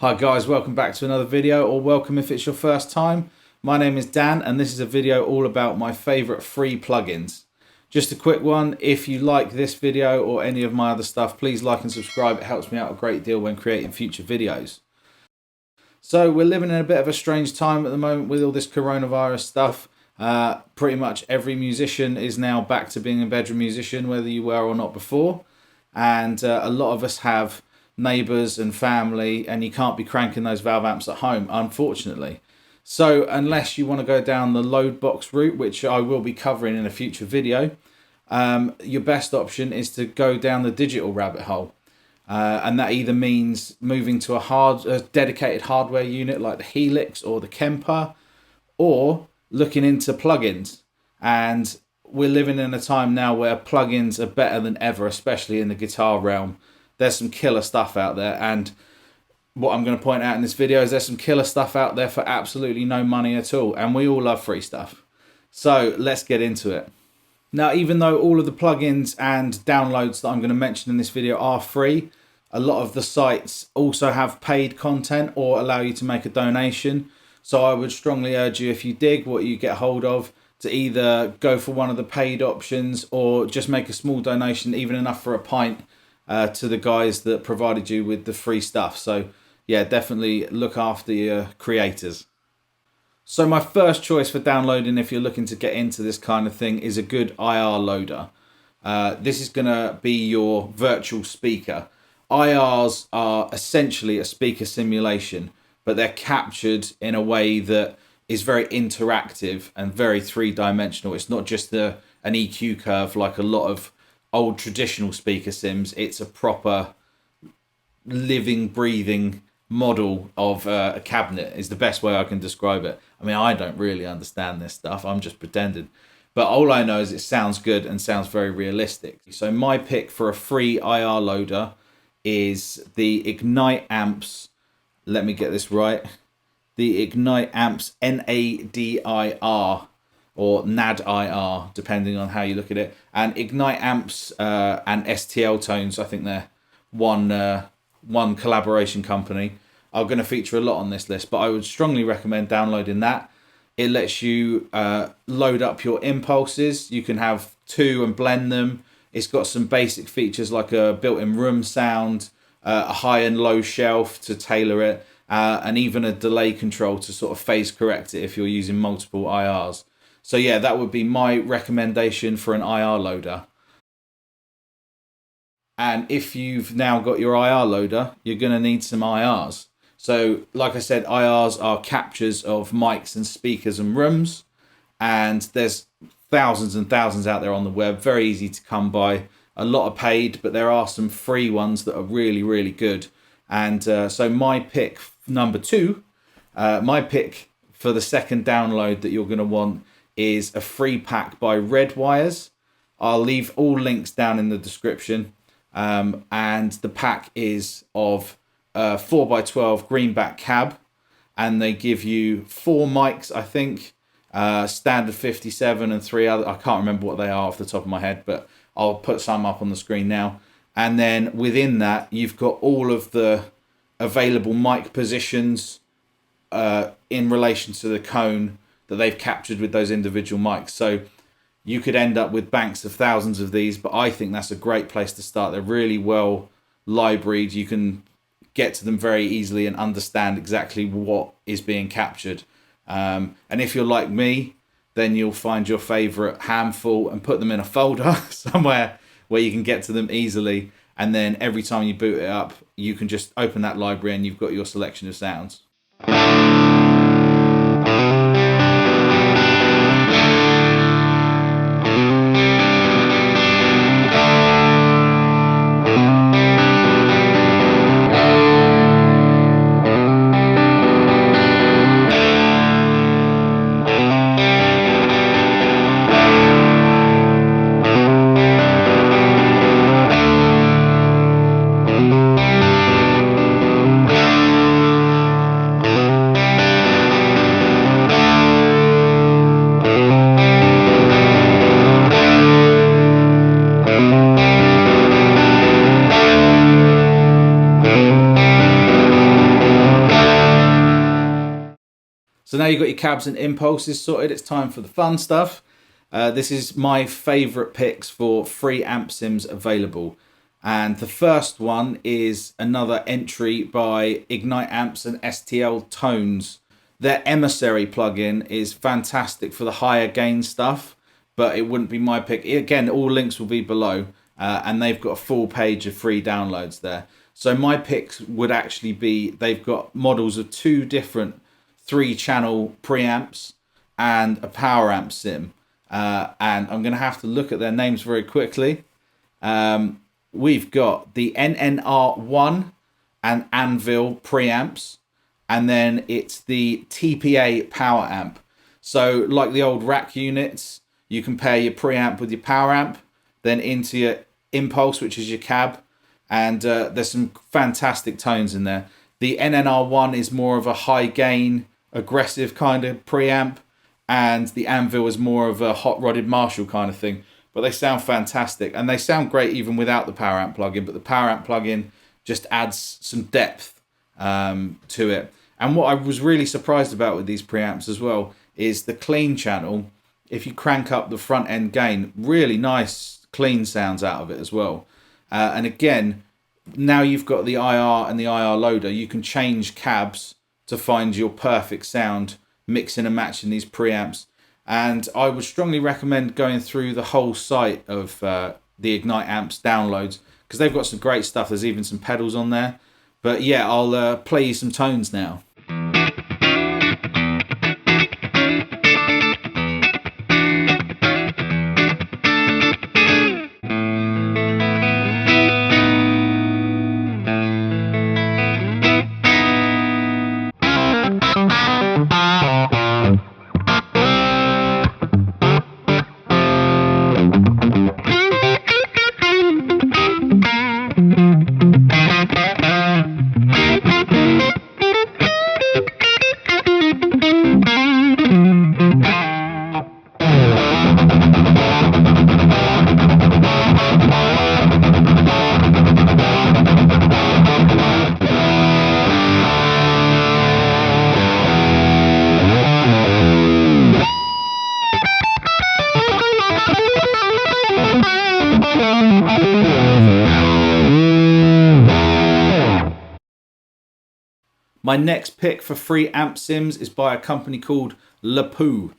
Hi guys, welcome back to another video, or welcome if it's your first time. My name is Dan and this is a video all about my favourite free plugins. Just a quick one, if you like this video or any of my other stuff, please like and subscribe. It helps me out a great deal when creating future videos. So we're living in a bit of a strange time at the moment with all this coronavirus stuff. Pretty much every musician is now back to being a bedroom musician, whether you were or not before. And a lot of us have neighbours and family, and you can't be cranking those valve amps at home, unfortunately. So unless you want to go down the load box route, which I will be covering in a future video, your best option is to go down the digital rabbit hole. And that either means moving to a dedicated hardware unit like the Helix or the Kemper, or looking into plugins. And we're living in a time now where plugins are better than ever, especially in the guitar realm. There's some killer stuff out there, and what I'm going to point out in this video is there's some killer stuff out there for absolutely no money at all, and we all love free stuff. So let's get into it. Now, even though all of the plugins and downloads that I'm going to mention in this video are free, a lot of the sites also have paid content or allow you to make a donation. So I would strongly urge you, if you dig what you get hold of, to either go for one of the paid options or just make a small donation, even enough for a pint, to the guys that provided you with the free stuff. So yeah, definitely look after your creators. So my first choice for downloading, if you're looking to get into this kind of thing, is a good IR loader. This is going to be your virtual speaker. IRs are essentially a speaker simulation, but they're captured in a way that is very interactive and very three-dimensional. It's not just an EQ curve like a lot of old traditional speaker sims. It's a proper living, breathing model of a cabinet is the best way I can describe it. I mean, I don't really understand this stuff. I'm just pretending. But all I know is it sounds good and sounds very realistic. So my pick for a free IR loader is the Ignite Amps. Let me get this right. The Ignite Amps NADIR. Or NADIR, depending on how you look at it. And Ignite Amps and STL Tones, I think they're one collaboration company, are going to feature a lot on this list, but I would strongly recommend downloading that. It lets you load up your impulses. You can have two and blend them. It's got some basic features like a built-in room sound, a high and low shelf to tailor it, and even a delay control to sort of phase correct it if you're using multiple IRs. So yeah, that would be my recommendation for an IR loader. And if you've now got your IR loader, you're going to need some IRs. So like I said, IRs are captures of mics and speakers and rooms. And there's thousands and thousands out there on the web. Very easy to come by. A lot are paid, but there are some free ones that are really, really good. And so my pick number two, my pick for the second download that you're going to want is a free pack by Redwirez. I'll leave all links down in the description. And the pack is of 4x12 greenback cab, and they give you 4 mics, I think, standard 57 and 3 other. I can't remember what they are off the top of my head, but I'll put some up on the screen now. And then within that, you've got all of the available mic positions in relation to the cone that they've captured with those individual mics. So you could end up with banks of thousands of these, but I think that's a great place to start. They're really well libraried. You can get to them very easily and understand exactly what is being captured. And if you're like me, then you'll find your favorite handful and put them in a folder somewhere where you can get to them easily. And then every time you boot it up, you can just open that library and you've got your selection of sounds. now you've got your cabs and impulses sorted, it's time for the fun stuff. This is my favourite picks for free amp sims available. And the first one is another entry by Ignite Amps and STL Tones. Their Emissary plugin is fantastic for the higher gain stuff, but it wouldn't be my pick. Again, all links will be below, and they've got a full page of free downloads there. So my picks would actually be, they've got models of 2 different 3-channel preamps and a power amp sim. And I'm going to have to look at their names very quickly. We've got the NNR1 and Anvil preamps, and then it's the TPA power amp. So like the old rack units, you can pair your preamp with your power amp, then into your impulse, which is your cab, and there's some fantastic tones in there. The NNR1 is more of a high gain, aggressive kind of preamp, and the Anvil is more of a hot rodded Marshall kind of thing. But they sound fantastic, and they sound great even without the power amp plugin, but the power amp plugin just adds some depth to it. And what I was really surprised about with these preamps as well is the clean channel. If you crank up the front end gain, really nice clean sounds out of it as well. And again, now you've got the IR and the IR loader, you can change cabs to find your perfect sound, mixing and matching these preamps. And I would strongly recommend going through the whole site of the Ignite Amps downloads, because they've got some great stuff. There's even some pedals on there. But yeah, I'll play you some tones now. My next pick for free amp sims is by a company called Lapoo.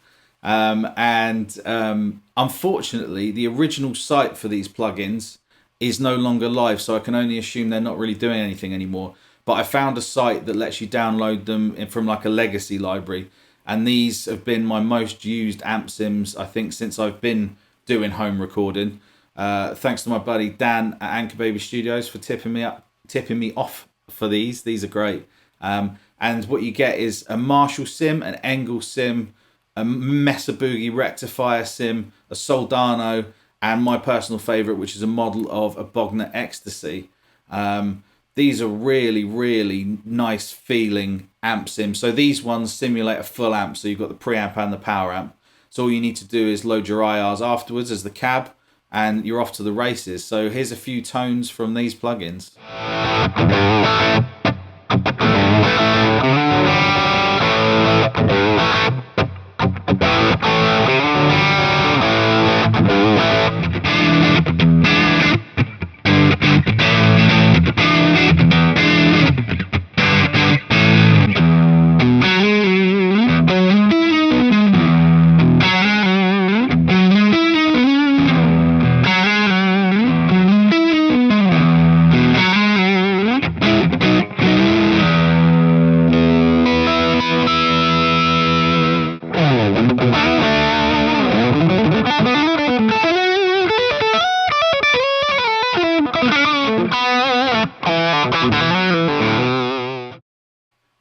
Unfortunately, the original site for these plugins is no longer live, so I can only assume they're not really doing anything anymore. But I found a site that lets you download them from like a legacy library, and these have been my most used amp sims, I think, since I've been doing home recording. Thanks to my buddy Dan at Anchor Baby Studios for tipping me off for these. These are great. And what you get is a Marshall sim, an Engel sim, a Mesa Boogie rectifier sim, a Soldano, and my personal favourite, which is a model of a Bogner Ecstasy. These are really, really nice feeling amp sims. So these ones simulate a full amp, so you've got the preamp and the power amp. So all you need to do is load your IRs afterwards as the cab, and you're off to the races. So here's a few tones from these plugins.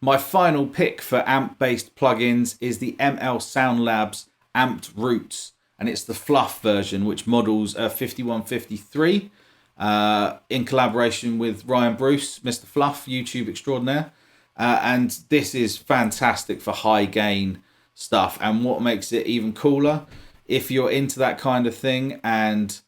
My final pick for amp-based plugins is the ML Sound Labs Amped Roots, and it's the Fluff version, which models 5153 in collaboration with Ryan Bruce, Mr. Fluff, YouTube extraordinaire. And this is fantastic for high gain stuff. And what makes it even cooler, if you're into that kind of thing and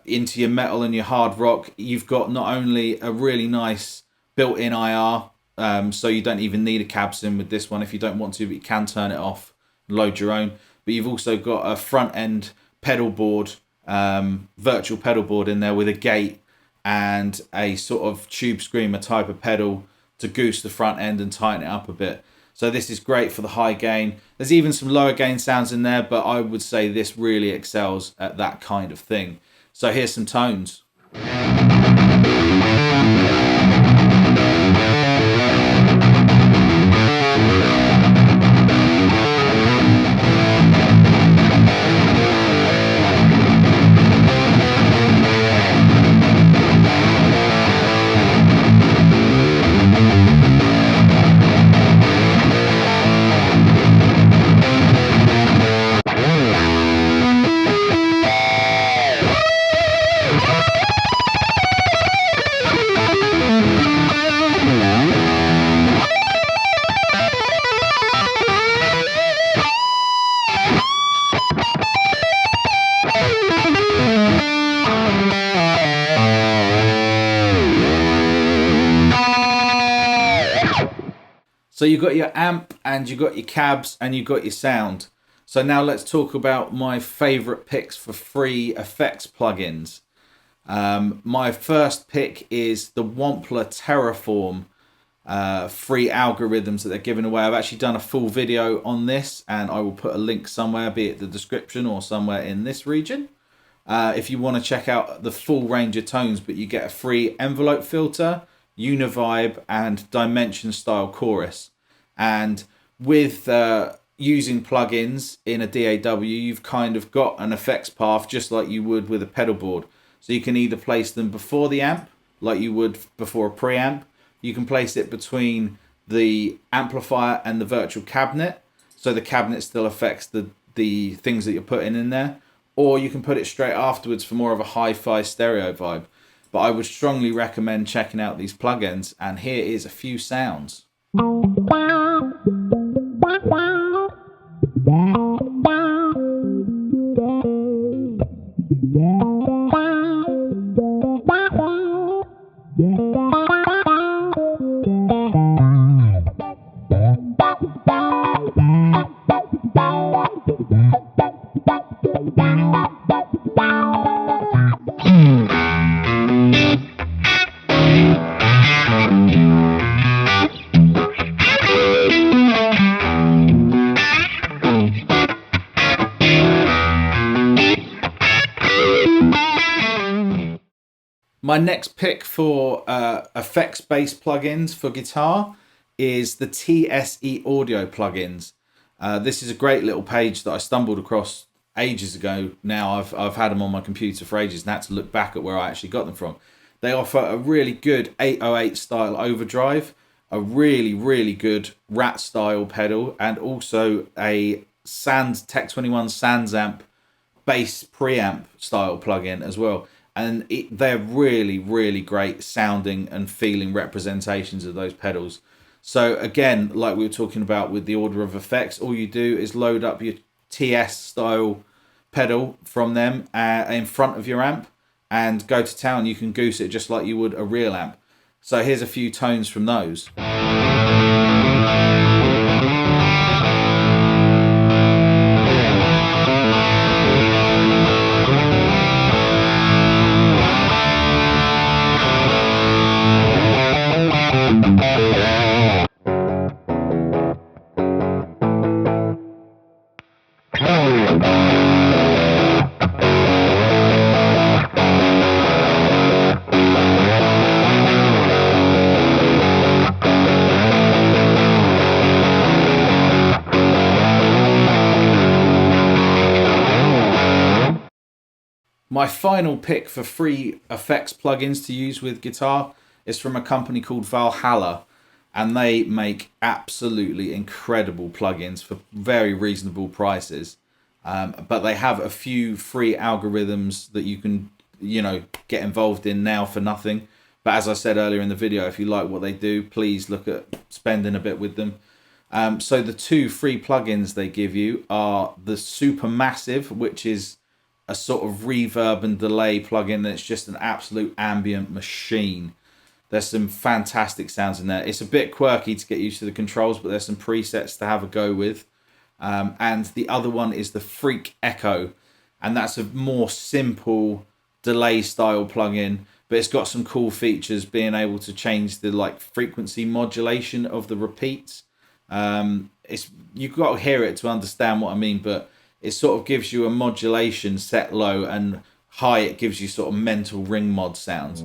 into your metal and your hard rock, you've got not only a really nice built-in IR so you don't even need a cab sim with this one if you don't want to, but you can turn it off, load your own. But you've also got a front end pedal board, virtual pedal board in there with a gate and a sort of tube screamer type of pedal to goose the front end and tighten it up a bit. So this is great for the high gain. There's even some lower gain sounds in there, but I would say this really excels at that kind of thing. So here's some tones. So you've got your amp and you've got your cabs and you've got your sound. So now let's talk about my favorite picks for free effects plugins. My first pick is the Wampler Terraform free algorithms that they're giving away. I've actually done a full video on this and I will put a link somewhere, be it the description or somewhere in this region. If you want to check out the full range of tones, but you get a free envelope filter, univibe and dimension style chorus. And with using plugins in a DAW, you've kind of got an effects path just like you would with a pedal board. So you can either place them before the amp like you would before a preamp. You can place it between the amplifier and the virtual cabinet, so the cabinet still affects the things that you're putting in there. Or you can put it straight afterwards for more of a hi-fi stereo vibe. But I would strongly recommend checking out these plugins, and here is a few sounds. My next pick for effects-based plugins for guitar is the TSE Audio plugins. This is a great little page that I stumbled across ages ago. Now I've had them on my computer for ages and had to look back at where I actually got them from. They offer a really good 808 style overdrive, a really good Rat style pedal, and also a Tech 21 Sans amp bass preamp style plugin as well. And they're really great sounding and feeling representations of those pedals. So again, like we were talking about with the order of effects, all you do is load up your TS style pedal from them in front of your amp and go to town. You can goose it just like you would a real amp. So here's a few tones from those. My final pick for free effects plugins to use with guitar is from a company called Valhalla, and they make absolutely incredible plugins for very reasonable prices. But they have a few free algorithms that you can, get involved in now for nothing. But as I said earlier in the video, if you like what they do, please look at spending a bit with them. So the two free plugins they give you are the Supermassive, which is a sort of reverb and delay plugin that's just an absolute ambient machine. There's some fantastic sounds in there. It's a bit quirky to get used to the controls, but there's some presets to have a go with. And the other one is the Freak Echo, and that's a more simple delay style plugin, but it's got some cool features, being able to change the like frequency modulation of the repeats. You've got to hear it to understand what I mean, but it sort of gives you a modulation set low, and high it gives you sort of mental ring mod sounds.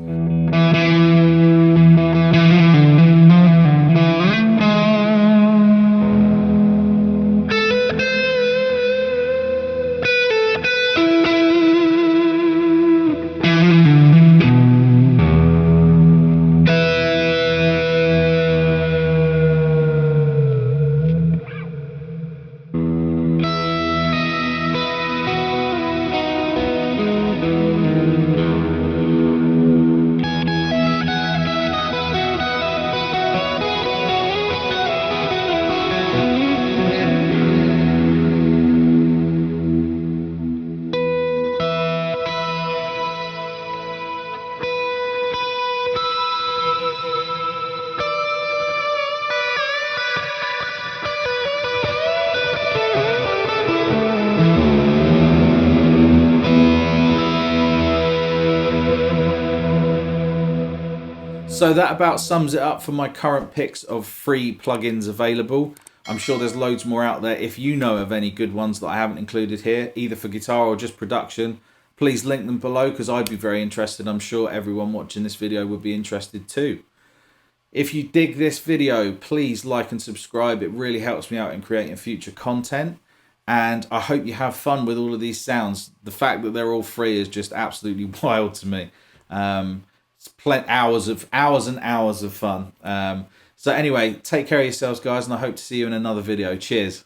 So that about sums it up for my current picks of free plugins available. I'm sure there's loads more out there. If you know of any good ones that I haven't included here, either for guitar or just production, please link them below, because I'd be very interested. I'm sure everyone watching this video would be interested too. If you dig this video, please like and subscribe. It really helps me out in creating future content. And I hope you have fun with all of these sounds. The fact that they're all free is just absolutely wild to me. It's hours and hours of fun. So anyway, take care of yourselves, guys, and I hope to see you in another video. Cheers.